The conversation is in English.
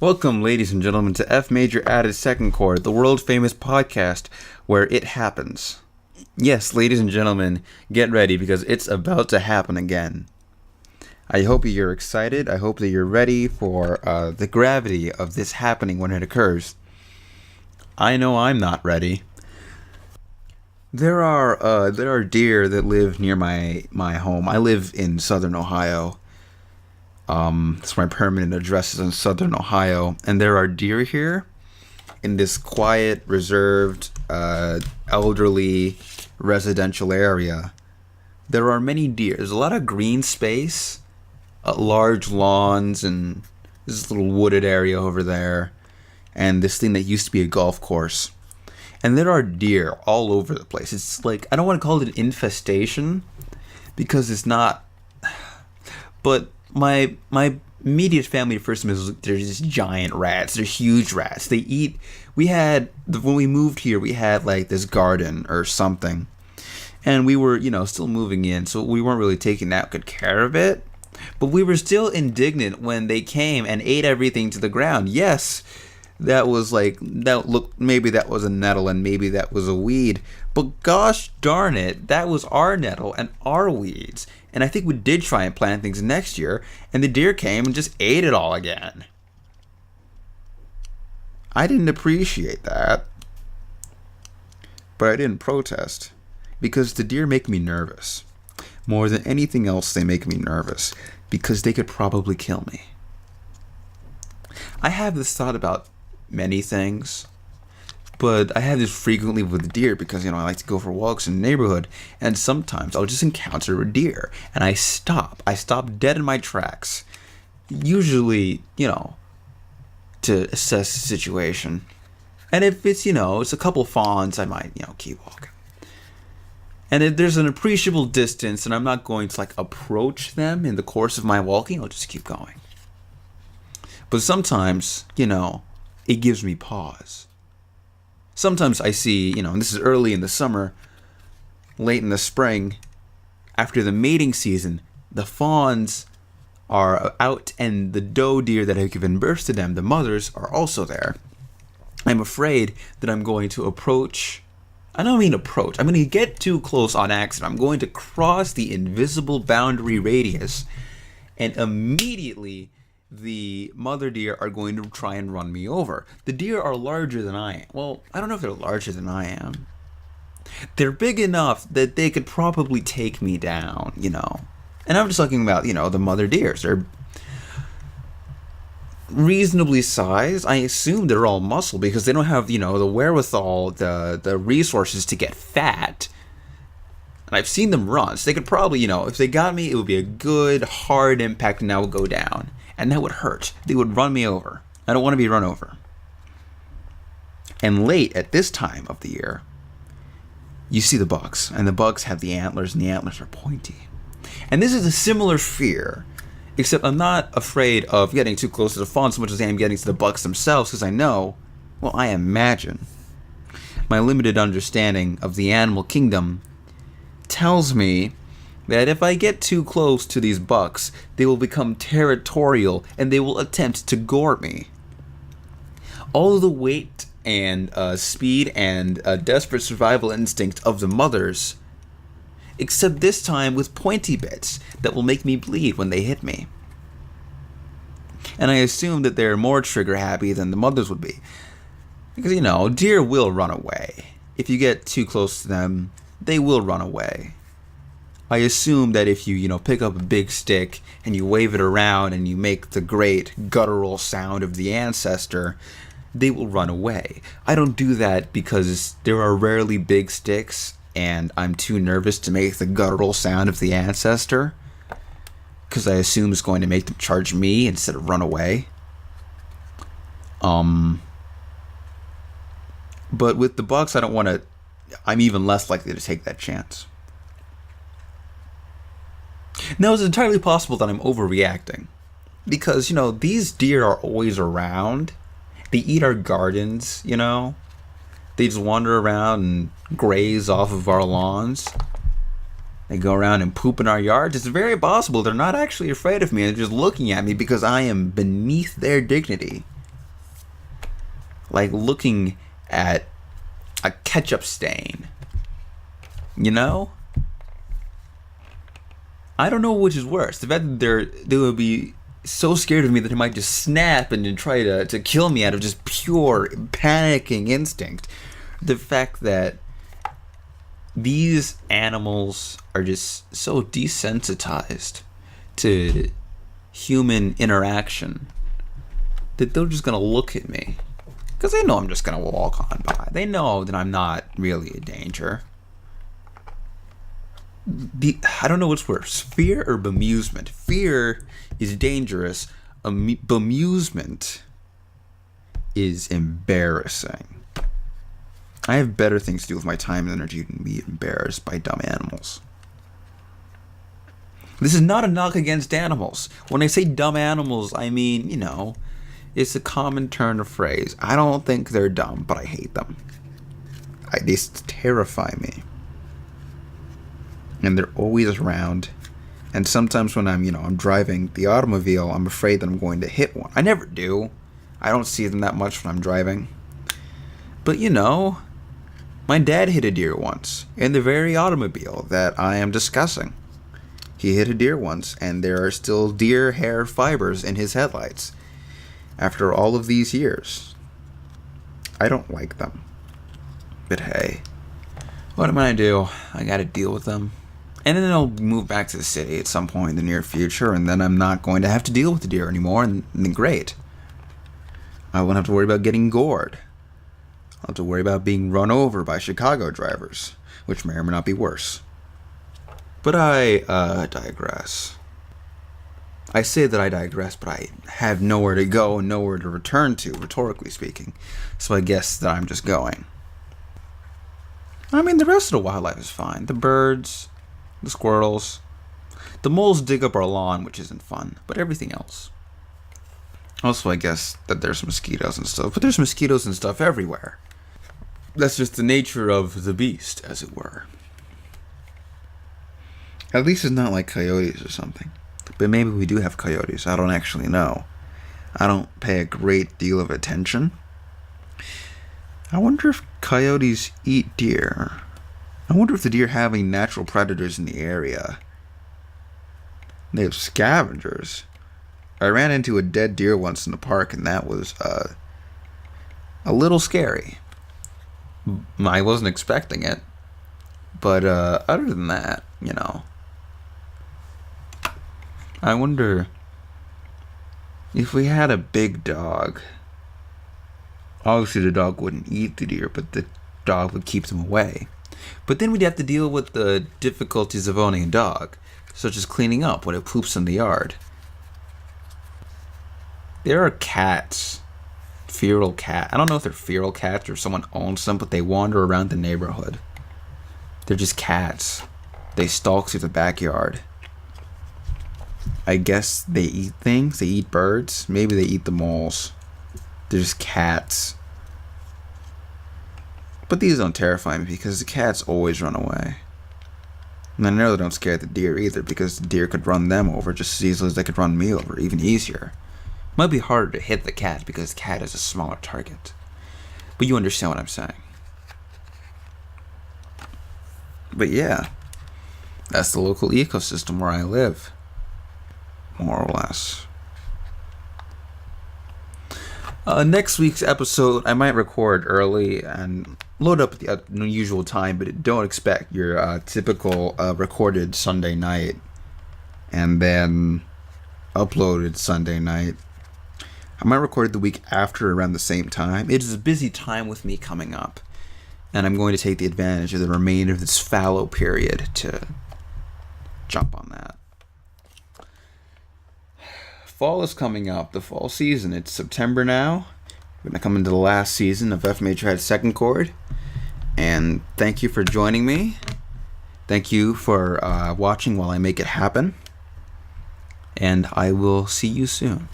Welcome, ladies and gentlemen, to F Major Added Second Chord, the world-famous podcast where it happens. Yes, ladies and gentlemen, get ready because it's about to happen again. I hope you're excited. I hope that you're ready for the gravity of this happening when it occurs. I know I'm not ready. There are deer that live near my home. I live in southern Ohio. It's my permanent address is in southern Ohio, and there are deer here in this quiet, reserved, elderly residential area. There are many deer. There's a lot of green space, large lawns, and this little wooded area over there, and this thing that used to be a golf course. And there are deer all over the place. It's like, I don't want to call it an infestation because it's not, but my immediate family first was they're just giant rats. They're huge rats. They eat. When we moved here, we had like this garden or something, and we were still moving in, so we weren't really taking that good care of it. But we were still indignant when they came and ate everything to the ground. Yes, that was maybe that was a nettle and maybe that was a weed, but gosh darn it, that was our nettle and our weeds. And I think we did try and plant things next year, and the deer came and just ate it all again. I didn't appreciate that, but I didn't protest, because the deer make me nervous. More than anything else, they make me nervous, because they could probably kill me. I have this thought about many things, but I have this frequently with deer because, I like to go for walks in the neighborhood, and sometimes I'll just encounter a deer, and I stop dead in my tracks, usually, to assess the situation. And if it's, it's a couple fawns, I might, keep walking. And if there's an appreciable distance and I'm not going to, approach them in the course of my walking, I'll just keep going. But sometimes, it gives me pause. Sometimes I see, and this is early in the summer, late in the spring, after the mating season, the fawns are out and the doe deer that have given birth to them, the mothers, are also there. I'm afraid that I'm going to approach. I don't mean approach. I'm going to get too close on accident. I'm going to cross the invisible boundary radius, and immediately the mother deer are going to try and run me over. The deer are larger than I am. Well, I don't know if they're larger than I am. They're big enough that they could probably take me down, And I'm just talking about, the mother deers. They're reasonably sized. I assume they're all muscle because they don't have, the wherewithal, the resources to get fat. And I've seen them run, so they could probably, if they got me, it would be a good, hard impact and I would go down. And that would hurt. They would run me over. I don't want to be run over. And late at this time of the year, you see the bucks. And the bucks have the antlers, and the antlers are pointy. And this is a similar fear, except I'm not afraid of getting too close to the fawn so much as I am getting to the bucks themselves, because I imagine, my limited understanding of the animal kingdom tells me that if I get too close to these bucks, they will become territorial and they will attempt to gore me. All of the weight and speed and desperate survival instinct of the mothers, except this time with pointy bits that will make me bleed when they hit me. And I assume that they're more trigger happy than the mothers would be. Because, deer will run away. If you get too close to them, they will run away. I assume that if you, pick up a big stick and you wave it around and you make the great guttural sound of the ancestor, they will run away. I don't do that because there are rarely big sticks and I'm too nervous to make the guttural sound of the ancestor because I assume it's going to make them charge me instead of run away. But with the bucks, I'm even less likely to take that chance. Now, it's entirely possible that I'm overreacting because, these deer are always around. They eat our gardens, They just wander around and graze off of our lawns. They go around and poop in our yards. It's very possible they're not actually afraid of me. They're just looking at me because I am beneath their dignity. like looking at a ketchup stain. You know? I don't know which is worse. The fact that they would be so scared of me that they might just snap and then try to kill me out of just pure panicking instinct. The fact that these animals are just so desensitized to human interaction that they're just gonna look at me. Because they know I'm just gonna walk on by. They know that I'm not really a danger. I don't know what's worse, fear or bemusement. Fear is dangerous. Bemusement is embarrassing. I have better things to do with my time and energy than be embarrassed by dumb animals. This is not a knock against animals. When I say dumb animals, I mean, it's a common turn of phrase. I don't think they're dumb, but I hate them. They terrify me. And they're always around. And sometimes when I'm driving the automobile, I'm afraid that I'm going to hit one. I never do. I don't see them that much when I'm driving. But my dad hit a deer once in the very automobile that I am discussing. He hit a deer once, and there are still deer hair fibers in his headlights after all of these years. I don't like them. But hey, what am I going to do? I got to deal with them. And then I'll move back to the city at some point in the near future, and then I'm not going to have to deal with the deer anymore, and then great. I won't have to worry about getting gored. I'll have to worry about being run over by Chicago drivers, which may or may not be worse. But I digress. I say that I digress, but I have nowhere to go and nowhere to return to, rhetorically speaking. So I guess that I'm just going. I mean, the rest of the wildlife is fine. The birds, the squirrels. The moles dig up our lawn, which isn't fun, but everything else. Also, I guess that there's mosquitoes and stuff, but there's mosquitoes and stuff everywhere. That's just the nature of the beast, as it were. At least it's not like coyotes or something. But maybe we do have coyotes. I don't actually know. I don't pay a great deal of attention. I wonder if coyotes eat deer. I wonder if the deer have any natural predators in the area. They have scavengers. I ran into a dead deer once in the park, and that was a little scary. I wasn't expecting it. But other than that, I wonder if we had a big dog. Obviously, the dog wouldn't eat the deer, but the dog would keep them away. But then we'd have to deal with the difficulties of owning a dog, such as cleaning up when it poops in the yard. There are cats. Feral cat. I don't know if they're feral cats or someone owns them, but they wander around the neighborhood. They're just cats. They stalk through the backyard. I guess they eat things. They eat birds. Maybe they eat the moles. They're just cats. But these don't terrify me because the cats always run away. And I know they don't scare the deer either because the deer could run them over just as easily as they could run me over, even easier. It might be harder to hit the cat because the cat is a smaller target. But you understand what I'm saying. But yeah, that's the local ecosystem where I live. More or less. Next week's episode, I might record early and load up at the usual time, but don't expect your typical recorded Sunday night and then uploaded Sunday night. I might record it the week after around the same time. It is a busy time with me coming up, and I'm going to take the advantage of the remainder of this fallow period to jump on that. Fall is coming up, the fall season. It's September now. We're going to come into the last season of FMadd2 Second Chord. And thank you for joining me. Thank you for watching while I make it happen. And I will see you soon.